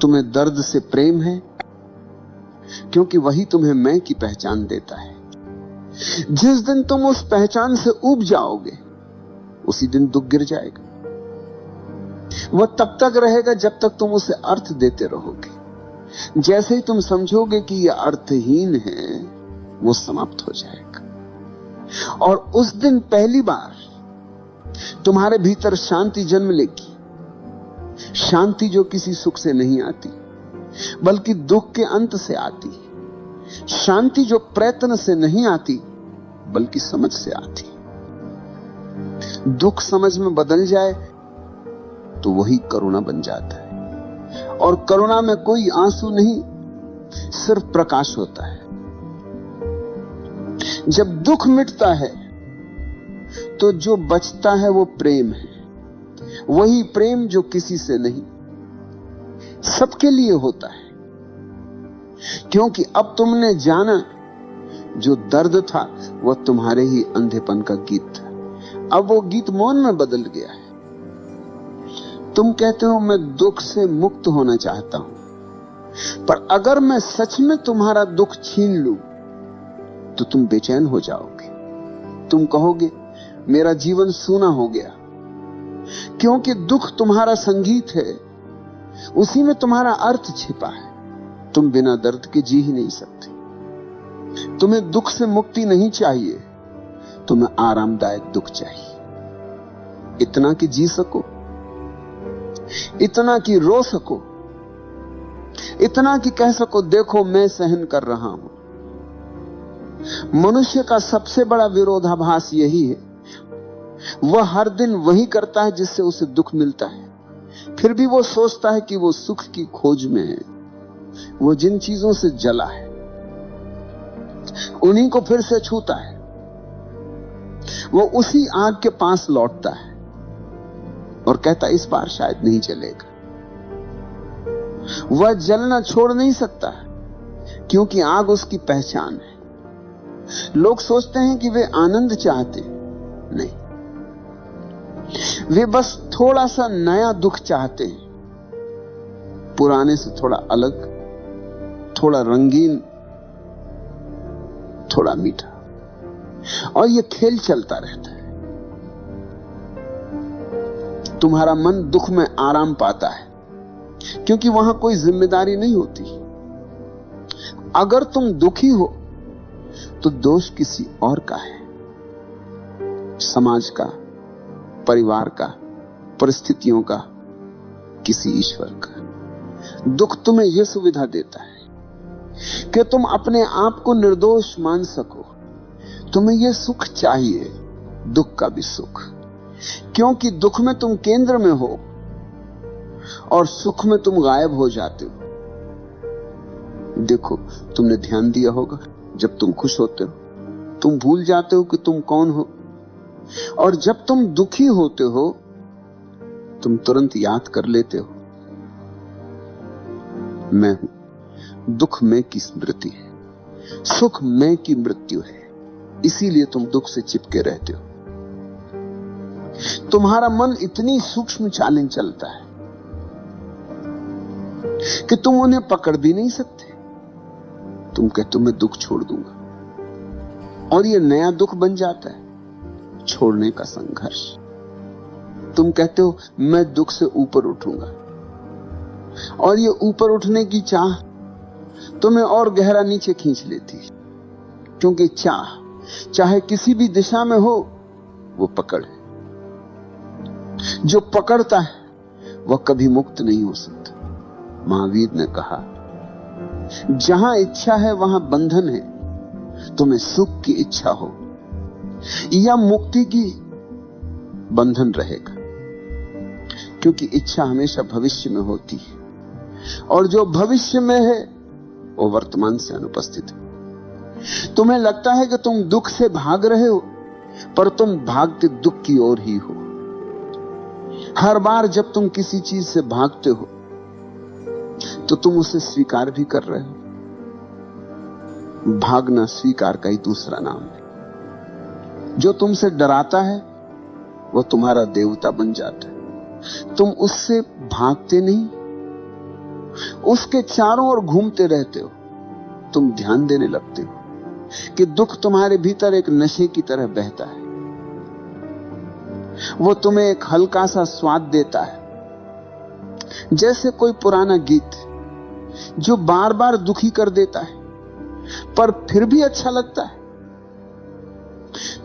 तुम्हें दर्द से प्रेम है, क्योंकि वही तुम्हें मैं की पहचान देता है। जिस दिन तुम उस पहचान से ऊब जाओगे, उसी दिन दुख गिर जाएगा। वह तब तक रहेगा जब तक तुम उसे अर्थ देते रहोगे। जैसे ही तुम समझोगे कि यह अर्थहीन है, वो समाप्त हो जाएगा। और उस दिन पहली बार तुम्हारे भीतर शांति जन्म लेगी। शांति जो किसी सुख से नहीं आती, बल्कि दुख के अंत से आती। शांति जो प्रयत्न से नहीं आती, बल्कि समझ से आती। दुख समझ में बदल जाए तो वही करुणा बन जाता है। और करुणा में कोई आंसू नहीं, सिर्फ प्रकाश होता है। जब दुख मिटता है तो जो बचता है वो प्रेम है। वही प्रेम जो किसी से नहीं, सबके लिए होता है। क्योंकि अब तुमने जाना, जो दर्द था वह तुम्हारे ही अंधेपन का गीत था। अब वो गीत मौन में बदल गया है। तुम कहते हो मैं दुख से मुक्त होना चाहता हूं, पर अगर मैं सच में तुम्हारा दुख छीन लूं तो तुम बेचैन हो जाओगे। तुम कहोगे मेरा जीवन सूना हो गया। क्योंकि दुख तुम्हारा संगीत है, उसी में तुम्हारा अर्थ छिपा है। तुम बिना दर्द के जी ही नहीं सकते। तुम्हें दुख से मुक्ति नहीं चाहिए, तुम्हें आरामदायक दुख चाहिए। इतना कि जी सको, इतना कि रो सको, इतना कि कह सको देखो मैं सहन कर रहा हूं। मनुष्य का सबसे बड़ा विरोधाभास यही है। वह हर दिन वही करता है जिससे उसे दुख मिलता है, फिर भी वो सोचता है कि वो सुख की खोज में है। वो जिन चीजों से जला है उन्हीं को फिर से छूता है। वो उसी आग के पास लौटता है और कहता इस बार शायद नहीं जलेगा। वह जलना छोड़ नहीं सकता, क्योंकि आग उसकी पहचान है। लोग सोचते हैं कि वे आनंद चाहते, नहीं, वे बस थोड़ा सा नया दुख चाहते हैं, पुराने से थोड़ा अलग, थोड़ा रंगीन, थोड़ा मीठा। और यह खेल चलता रहता है। तुम्हारा मन दुख में आराम पाता है, क्योंकि वहां कोई जिम्मेदारी नहीं होती। अगर तुम दुखी हो तो दोष किसी और का है, समाज का, परिवार का, परिस्थितियों का, किसी ईश्वर का। दुख तुम्हें यह सुविधा देता है कि तुम अपने आप को निर्दोष मान सको। तुम्हें यह सुख चाहिए, दुख का भी सुख, क्योंकि दुख में तुम केंद्र में हो और सुख में तुम गायब हो जाते हो। देखो, तुमने ध्यान दिया होगा, जब तुम खुश होते हो तुम भूल जाते हो कि तुम कौन हो, और जब तुम दुखी होते हो तुम तुरंत याद कर लेते हो मैं हूं। दुख में की स्मृति है, सुख में की मृत्यु है। इसीलिए तुम दुख से चिपके रहते हो। तुम्हारा मन इतनी सूक्ष्म चालें चलता है कि तुम उन्हें पकड़ भी नहीं सकते। तुम कहते हो मैं दुख छोड़ दूंगा, और यह नया दुख बन जाता है, छोड़ने का संघर्ष। तुम कहते हो मैं दुख से ऊपर उठूंगा, और ये ऊपर उठने की चाह तुम्हें और गहरा नीचे खींच लेती है, क्योंकि चाहे किसी भी दिशा में हो, वो पकड़ है। जो पकड़ता है वह कभी मुक्त नहीं हो सकता। महावीर ने कहा, जहां इच्छा है वहां बंधन है। तुम्हें सुख की इच्छा हो या मुक्ति की, बंधन रहेगा, क्योंकि इच्छा हमेशा भविष्य में होती है, और जो भविष्य में है वो वर्तमान से अनुपस्थित है। तुम्हें लगता है कि तुम दुख से भाग रहे हो, पर तुम भागते दुख की ओर ही हो। हर बार जब तुम किसी चीज से भागते हो तो तुम उसे स्वीकार भी कर रहे हो। भागना स्वीकार का ही दूसरा नाम है। जो तुमसे डराता है वो तुम्हारा देवता बन जाता है। तुम उससे भागते नहीं, उसके चारों ओर घूमते रहते हो। तुम ध्यान देने लगते हो कि दुख तुम्हारे भीतर एक नशे की तरह बहता है। वो तुम्हें एक हल्का सा स्वाद देता है, जैसे कोई पुराना गीत जो बार बार दुखी कर देता है पर फिर भी अच्छा लगता है।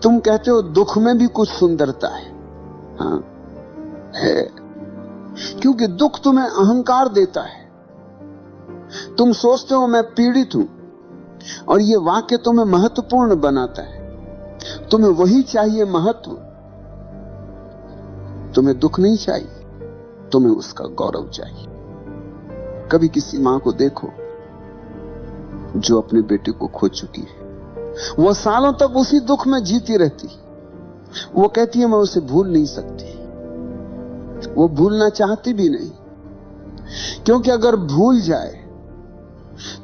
तुम कहते हो दुख में भी कुछ सुंदरता है। हाँ है, क्योंकि दुख तुम्हें अहंकार देता है। तुम सोचते हो मैं पीड़ित हूं, और यह वाक्य तुम्हें महत्वपूर्ण बनाता है। तुम्हें वही चाहिए, महत्व। तुम्हें दुख नहीं चाहिए, तुम्हें उसका गौरव चाहिए। कभी किसी मां को देखो जो अपने बेटे को खो चुकी है। वो सालों तक उसी दुख में जीती रहती। वो कहती है मैं उसे भूल नहीं सकती। वो भूलना चाहती भी नहीं, क्योंकि अगर भूल जाए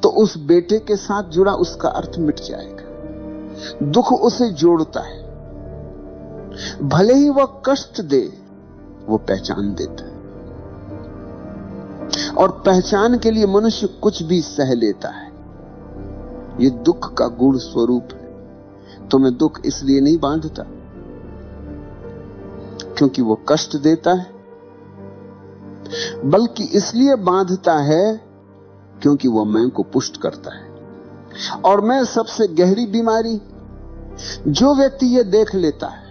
तो उस बेटे के साथ जुड़ा उसका अर्थ मिट जाएगा। दुख उसे जोड़ता है। भले ही वह कष्ट दे, वो पहचान देता है, और पहचान के लिए मनुष्य कुछ भी सह लेता है। ये दुख का गुण स्वरूप है। तुम्हें दुख इसलिए नहीं बांधता क्योंकि वो कष्ट देता है, बल्कि इसलिए बांधता है क्योंकि वो मैं को पुष्ट करता है। और मैं सबसे गहरी बीमारी, जो व्यक्ति ये देख लेता है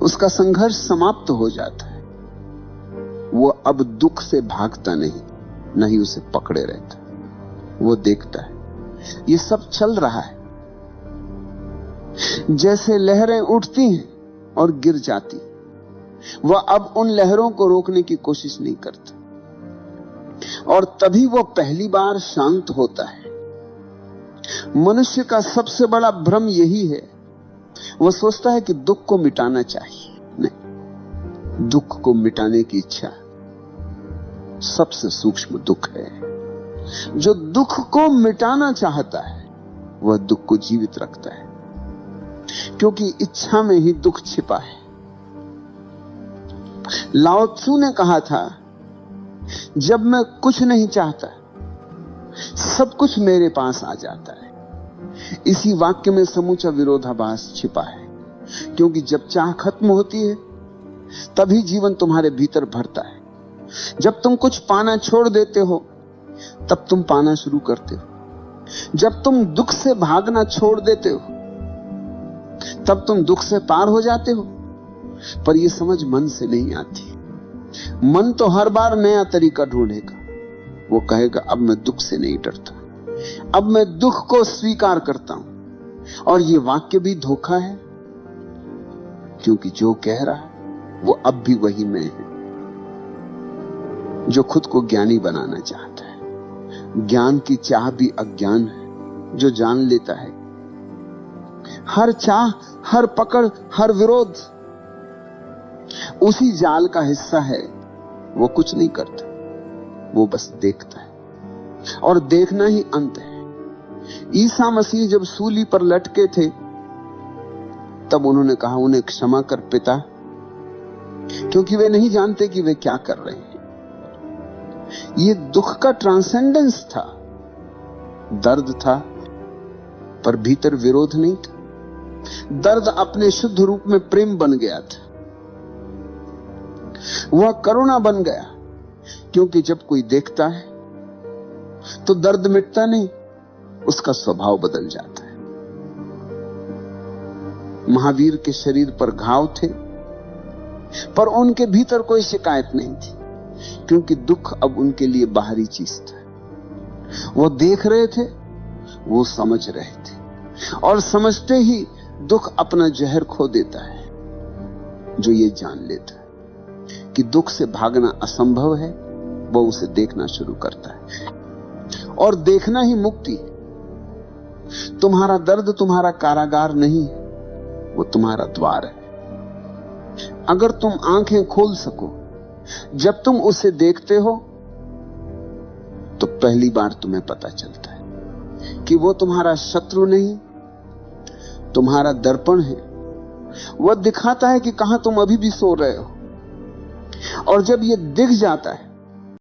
उसका संघर्ष समाप्त हो जाता है। वो अब दुख से भागता नहीं उसे पकड़े रहता। वो देखता है ये सब चल रहा है, जैसे लहरें उठती हैं और गिर जाती। वह अब उन लहरों को रोकने की कोशिश नहीं करता, और तभी वो पहली बार शांत होता है। मनुष्य का सबसे बड़ा भ्रम यही है। वो सोचता है कि दुख को मिटाना चाहिए। नहीं, दुख को मिटाने की इच्छा सबसे सूक्ष्म दुख है। जो दुख को मिटाना चाहता है वह दुख को जीवित रखता है, क्योंकि इच्छा में ही दुख छिपा है। लाओ त्सु ने कहा था, जब मैं कुछ नहीं चाहता सब कुछ मेरे पास आ जाता है। इसी वाक्य में समूचा विरोधाभास छिपा है, क्योंकि जब चाह खत्म होती है तभी जीवन तुम्हारे भीतर भरता है। जब तुम कुछ पाना छोड़ देते हो तब तुम पाना शुरू करते हो। जब तुम दुख से भागना छोड़ देते हो तब तुम दुख से पार हो जाते हो। पर यह समझ मन से नहीं आती। मन तो हर बार नया तरीका ढूंढेगा। वो कहेगा अब मैं दुख से नहीं डरता, अब मैं दुख को स्वीकार करता हूं। और ये वाक्य भी धोखा है, क्योंकि जो कह रहा है वो अब भी वही मैं है, जो खुद को ज्ञानी बनाना चाहता है। ज्ञान की चाह भी अज्ञान है। जो जान लेता है हर चाह, हर पकड़, हर विरोध उसी जाल का हिस्सा है, वो कुछ नहीं करता, वो बस देखता है। और देखना ही अंत है। ईसा मसीह जब सूली पर लटके थे तब उन्होंने कहा उन्हें क्षमा कर पिता, क्योंकि वे नहीं जानते कि वे क्या कर रहे हैं। ये दुख का ट्रांसेंडेंस था। दर्द था पर भीतर विरोध नहीं था। दर्द अपने शुद्ध रूप में प्रेम बन गया था। वह करुणा बन गया, क्योंकि जब कोई देखता है तो दर्द मिटता नहीं, उसका स्वभाव बदल जाता है। महावीर के शरीर पर घाव थे, पर उनके भीतर कोई शिकायत नहीं थी, क्योंकि दुख अब उनके लिए बाहरी चीज था। वो देख रहे थे, वो समझ रहे थे, और समझते ही दुख अपना जहर खो देता है। जो ये जान लेता है कि दुख से भागना असंभव है, वो उसे देखना शुरू करता है, और देखना ही मुक्ति है। तुम्हारा दर्द तुम्हारा कारागार नहीं है, वो तुम्हारा द्वार है। अगर तुम आंखें खोल सको जब तुम उसे देखते हो, तो पहली बार तुम्हें पता चलता है कि वो तुम्हारा शत्रु नहीं, तुम्हारा दर्पण है। वह दिखाता है कि कहां तुम अभी भी सो रहे हो। और जब ये दिख जाता है